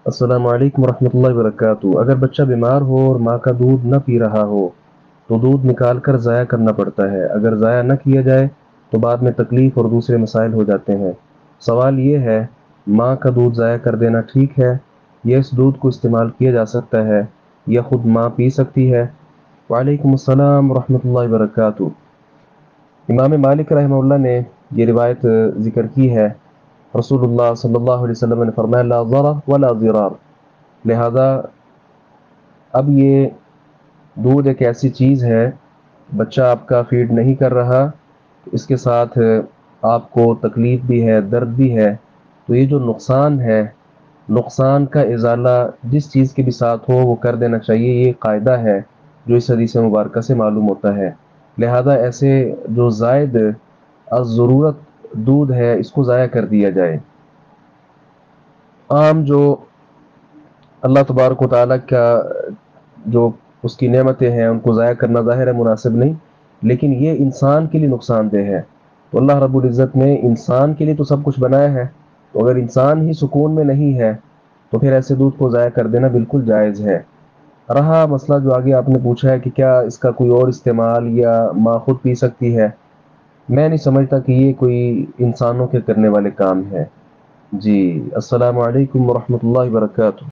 अस्सलाम वालेकुम रहमतुल्लाहि वबरकातुहू। अगर बच्चा बीमार हो और माँ का दूध न पी रहा हो तो दूध निकाल कर ज़ाया करना पड़ता है। अगर ज़ाया न किया जाए तो बाद में तकलीफ़ और दूसरे मसाइल हो जाते हैं। सवाल ये है, माँ का दूध ज़ाया कर देना ठीक है या इस दूध को इस्तेमाल किया जा सकता है या ख़ुद माँ पी सकती है? वालेकुम अस्सलाम रहमतुल्लाहि वबरकातुहू। इमाम मालिक रहमहुल्लाह ने ये रिवायत ज़िक्र की है। रसूलुल्लाह सल्लल्लाहु अलैहि वसल्लम ने फरमाया, ला ज़रर वला ज़िरार। लिहाजा अब ये दूध एक ऐसी चीज़ है, बच्चा आपका फीड नहीं कर रहा, तो इसके साथ आपको तकलीफ़ भी है, दर्द भी है। तो ये जो नुकसान है, नुकसान का इज़ाला जिस चीज़ के भी साथ हो वो कर देना चाहिए। ये कायदा है जो इस हदीस मुबारक से मालूम होता है। लिहाजा ऐसे जो ज़ायद ज़रूरत दूध है इसको ज़ाया कर दिया जाए। आम जो अल्लाह तबारक व तआला का जो उसकी नेमतें हैं उनको ज़ाया करना ज़ाहिर है मुनासिब नहीं, लेकिन ये इंसान के लिए नुकसानदेह है। तो अल्लाह रब्बुल इज़्ज़त ने इंसान के लिए तो सब कुछ बनाया है, तो अगर इंसान ही सुकून में नहीं है तो फिर ऐसे दूध को ज़ाया कर देना बिल्कुल जायज़ है। रहा मसला जो आगे आपने पूछा है कि क्या इसका कोई और इस्तेमाल या माँ खुद पी सकती है, मैं नहीं समझता कि ये कोई इंसानों के करने वाले काम है। जी, अस्सलामु अलैकुम व रहमतुल्लाहि व बरकातुहू।